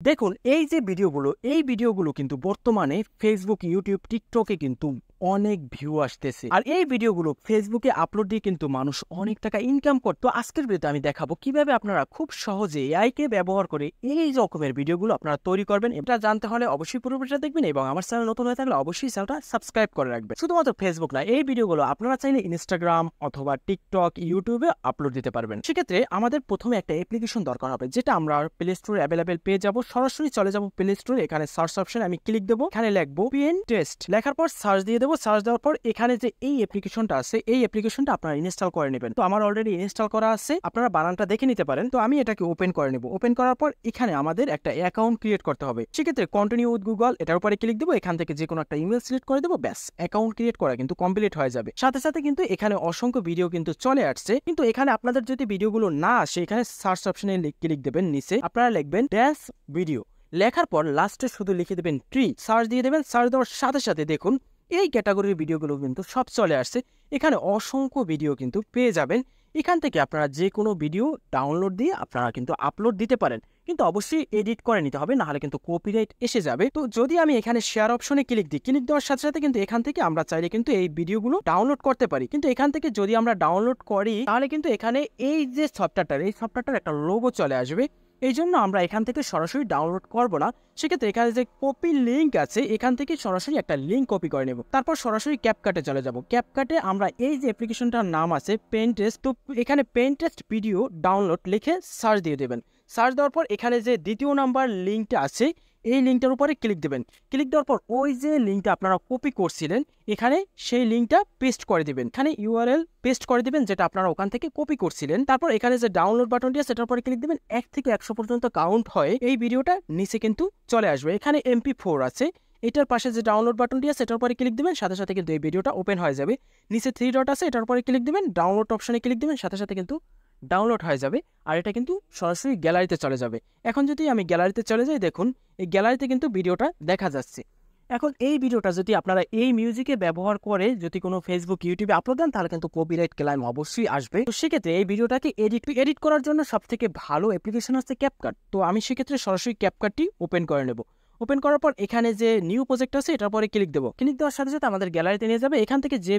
দেখুন এই ভিডিওগুলো কিন্তু বর্তমানে ফেসবুক, ইউটিউব, টিকটকে কিন্তু অনেক ভিউ আসতেছে। আর এই ভিডিওগুলো ফেসবুকে আপলোড দিয়ে কিন্তু মানুষ অনেক টাকা ইনকাম করতো। আজকের ভিডিওতে আমি দেখাবো কিভাবে আপনারা খুব সহজে এআই কে ব্যবহার করে এই রকমের ভিডিওগুলো আপনারা তৈরি করবেন। এটা জানতে হলে অবশ্যই পুরো ভিডিওটা দেখবেন এবং আমার চ্যানেল নতুন হয়ে থাকলে অবশ্যই চ্যানেলটা সাবস্ক্রাইব করে রাখবেন। শুধুমাত্র ফেসবুক না, এই ভিডিওগুলো আপনারা চাইলে ইনস্টাগ্রাম অথবা টিকটক, ইউটিউবে আপলোড দিতে পারবেন। সেক্ষেত্রে আমাদের প্রথমে একটা অ্যাপ্লিকেশন দরকার হবে, যেটা আমরা প্লে স্টোরে অ্যাভেলেবেল পেয়ে যাবো। সরাসরি চলে যাবো প্লে স্টোরে, এখানে সার্চ অপশনে আমি ক্লিক দেবো, এখানে লিখবো Pinterest, লেখার পর সার্চ দিয়ে দেবো। সার্চ দেওয়ার পর এখানে যে এই অ্যাপ্লিকেশনটা আছে, এই অ্যাপ্লিকেশনটা আপনারা ইনস্টল করে নেবেন। তো আমার অলরেডি ইনস্টল করা আছে, আপনারা বানানটা দেখে নিতে পারেন। তো আমি এটাকে ওপেন করে নেব। ওপেন করার পর এখানে আমাদের একটা অ্যাকাউন্ট ক্রিয়েট করতে হবে। সেক্ষেত্রে কন্টিনিউ উইথ গুগল এটার উপরে ক্লিক দেবো, এখান থেকে যে কোনো একটা ইমেল সিলেক্ট করে দেবো, ব্যাস অ্যাকাউন্ট ক্রিয়েট করা কিন্তু কমপ্লিট হয়ে যাবে। সাথে সাথে কিন্তু এখানে অসংখ্য ভিডিও কিন্তু চলে আসছে। কিন্তু এখানে আপনাদের যদি ভিডিওগুলো না আসে, এখানে সার্চ অপশনে ক্লিক দেবেন, নিচে আপনারা লিখবেন ড্যান্স ভিডিও, লেখার পর লাস্টে শুধু লিখে দেবেন ট্রি, সার্চ দিয়ে দেবেন। সার্চ দেওয়ার সাথে সাথে দেখুন এই ক্যাটাগরির ভিডিওগুলো কিন্তু সব চলে আসছে। এখানে অসংখ্য ভিডিও কিন্তু পেয়ে যাবেন। এখান থেকে আপনারা যে কোনো ভিডিও ডাউনলোড দিয়ে আপনারা কিন্তু আপলোড দিতে পারেন, কিন্তু অবশ্যই এডিট করে নিতে হবে, নাহলে কিন্তু কপিরাইট এসে যাবে। তো যদি আমি এখানে শেয়ার অপশনে ক্লিক দিই, ক্লিক দেওয়ার সাথে সাথে কিন্তু এখান থেকে আমরা চাইলে কিন্তু এই ভিডিওগুলো ডাউনলোড করতে পারি। কিন্তু এখান থেকে যদি আমরা ডাউনলোড করি, তাহলে কিন্তু এখানে এই যে সফটওয়্যারটার একটা লোগো চলে আসবে। এই জন্য আমরা এখান থেকে সরাসরি ডাউনলোড করব না। সেক্ষেত্রে এখানে যে কপি লিঙ্ক আছে, এখান থেকে সরাসরি একটা লিঙ্ক কপি করে নেব। তারপর সরাসরি ক্যাপকাটে চলে যাব। ক্যাপকাটে আমরা এই যে অ্যাপ্লিকেশনটার নাম আছে Pinterest, তো এখানে Pinterest ভিডিও ডাউনলোড লিখে সার্চ দিয়ে দেবেন। সার্চ দেওয়ার পর এখানে যে দ্বিতীয় নাম্বার লিঙ্কটা আছে, এই লিঙ্কটার উপরে ক্লিক দেবেন। ক্লিক দেওয়ার পর ওই যে লিঙ্কটা আপনারা কপি করছিলেন, এখানে সেই লিঙ্কটা পেস্ট করে দিবেন। এখানে ইউআরএল পেস্ট করে দিবেন, যেটা আপনারা ওখান থেকে কপি করছিলেন। তারপর এখানে যে ডাউনলোড বাটনটি আছে, সেটার উপরে ক্লিক দিবেন। 1 থেকে 100 পর্যন্ত কাউন্ট হয় এই ভিডিওটা নিচে কিন্তু চলে আসবে। এখানে MP4 আছে, এটার পাশে যে ডাউনলোড বাটনটি আছে, এটার উপরে ক্লিক দিবেন, সাথে সাথে কিন্তু এই ভিডিওটা ওপেন হয়ে যাবে। নিচে 3 ডট আছে, এটার উপরে ক্লিক দিবেন, ডাউনলোড অপশনে ক্লিক দিবেন, সাথে সাথে কিন্তু ডাউনলোড হয়ে যাবে। আর এটা কিন্তু সরাসরি গ্যালারিতে চলে যাবে। এখন যদি আমি গ্যালারিতে চলে যাই, দেখুন এই গ্যালারিতে কিন্তু ভিডিওটা দেখা যাচ্ছে। এখন এই ভিডিওটা যদি আপনারা এই মিউজিকে ব্যবহার করে যদি কোনো ফেসবুক, ইউটিউবে আপলোড দেন, তাহলে কিন্তু কপিরাইট ক্লেম অবশ্যই আসবে। তো সেক্ষেত্রে এই ভিডিওটাকে এডিট করার জন্য সবথেকে ভালো অ্যাপ্লিকেশন হচ্ছে ক্যাপকাট। তো আমি সেক্ষেত্রে সরাসরি ক্যাপকাটটি ওপেন করে নেব। ওপেন করার পর এখানে যে নিউ প্রজেক্ট আছে, এটার পরে ক্লিক দেবো। ক্লিক দেওয়ার সাথে সাথে আমাদের গ্যালারিতে নিয়ে যাবে। এখান থেকে যে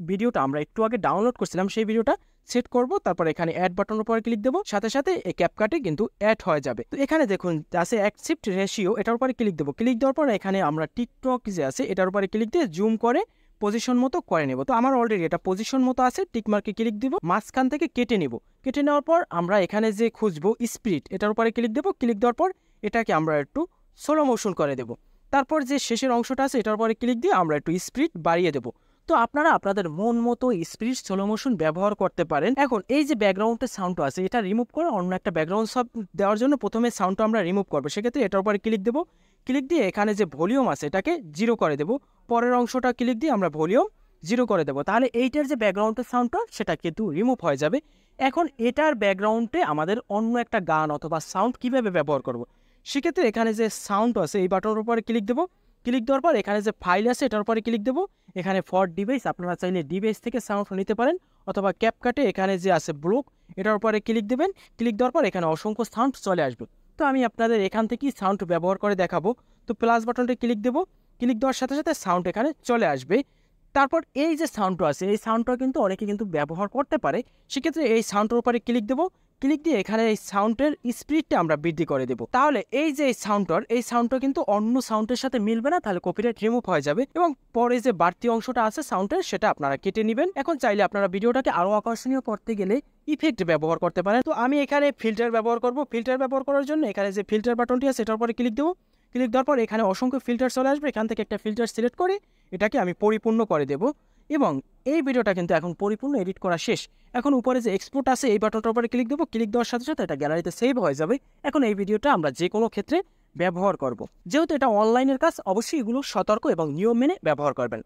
ভিডিওটা আমরা একটু আগে ডাউনলোড করছিলাম, সেই ভিডিওটা সেট করব। তারপর এখানে অ্যাড বাটনের উপরে ক্লিক দেবো, সাথে সাথে এই ক্যাপকাটে কিন্তু অ্যাড হয়ে যাবে। তো এখানে দেখুন আছে অ্যাকসেপ্ট রেশিও, এটার উপরে ক্লিক দেবো। ক্লিক দেওয়ার পর এখানে আমরা টিকটক যে আছে, এটার উপরে ক্লিক দিয়ে জুম করে পজিশন মতো করে নেব। তো আমার অলরেডি এটা পজিশন মতো আছে, টিক মার্কে ক্লিক দিব, মাঝখান থেকে কেটে নেব। কেটে নেওয়ার পর আমরা এখানে যে খুঁজবো স্পিড, এটার উপরে ক্লিক দেবো। ক্লিক দেওয়ার পর এটাকে আমরা একটু স্লো মোশন করে দেব। তারপর যে শেষের অংশটা আছে, এটার উপরে ক্লিক দিয়ে আমরা একটু স্পিড বাড়িয়ে দেব। তো আপনারা আপনাদের মন মতো স্পিড স্লো মোশন ব্যবহার করতে পারেন। এখন এই যে ব্যাকগ্রাউন্ডের সাউন্ডটা আছে, এটা রিমুভ করে অন্য একটা ব্যাকগ্রাউন্ড সাউন্ড দেওয়ার জন্য প্রথমে সাউন্ডটা আমরা রিমুভ করবো। সেক্ষেত্রে এটার উপরে ক্লিক দেবো। ক্লিক দিয়ে এখানে যে ভলিউম আছে, এটাকে 0 করে দেবো। পরের অংশটা ক্লিক দিয়ে আমরা ভলিউম 0 করে দেবো। তাহলে এইটার যে ব্যাকগ্রাউন্ডের সাউন্ডটা, সেটা কিন্তু রিমুভ হয়ে যাবে। এখন এটার ব্যাকগ্রাউন্ডে আমাদের অন্য একটা গান অথবা সাউন্ড কিভাবে ব্যবহার করব, সেক্ষেত্রে এখানে যে সাউন্ড আছে, এই বাটনের উপরে ক্লিক দেবো। ক্লিক দেওয়ার পর এখানে যে ফাইল আছে, এটার উপরে ক্লিক দেবো। এখানে ফর ডিভাইস, আপনারা চাইলে ডিভাইস থেকে সাউন্ড নিতে পারেন, অথবা ক্যাপকাটে এখানে যে আছে ব্লক, এটার উপরে ক্লিক দেবেন। ক্লিক দেওয়ার পর এখানে অসংখ্য সাউন্ড চলে আসবে। তো আমি আপনাদের এখান থেকেই সাউন্ড ব্যবহার করে দেখাবো। তো প্লাস বাটনটা ক্লিক দেবো। ক্লিক দেওয়ার সাথে সাথে সাউন্ড এখানে চলে আসবে। তারপর এই যে সাউন্ডটা আছে, এই সাউন্ডটা কিন্তু অনেকে কিন্তু ব্যবহার করতে পারে। সেক্ষেত্রে এই সাউন্ডের উপরে ক্লিক দেবো। ক্লিক দিয়ে এখানে এই সাউন্ডের স্পিডটা আমরা বৃদ্ধি করে দেবো। তাহলে এই যে এই সাউন্ডটা কিন্তু অন্য সাউন্ডের সাথে মিলবে না, তাহলে কপিরাইট রিমুভ হয়ে যাবে। এবং পরে যে বাড়তি অংশটা আছে সাউন্ডের, সেটা আপনারা কেটে নেবেন। এখন চাইলে আপনারা ভিডিওটাকে আরো আকর্ষণীয় করতে গেলে ইফেক্ট ব্যবহার করতে পারেন। তো আমি এখানে ফিল্টার ব্যবহার করব। ফিল্টার ব্যবহার করার জন্য এখানে যে ফিল্টার বাটনটি আছে, সেটার উপরে ক্লিক দেবো। ক্লিক দেওয়ার পর এখানে অসংখ্য ফিল্টার চলে আসবে। এখান থেকে একটা ফিল্টার সিলেক্ট করে এটাকে আমি পরিপূর্ণ করে দেব। এবং এই ভিডিওটা কিন্তু এখন পরিপূর্ণ এডিট করা শেষ। এখন উপরে যে এক্সপোর্ট আছে, এই বাটনটার উপরে ক্লিক দেবো। ক্লিক দেওয়ার সাথে সাথে এটা গ্যালারিতে সেভ হয়ে যাবে। এখন এই ভিডিওটা আমরা যে কোনো ক্ষেত্রে ব্যবহার করব। যেহেতু এটা অনলাইনের কাজ, অবশ্যই এগুলো সতর্ক এবং নিয়ম মেনে ব্যবহার করবেন।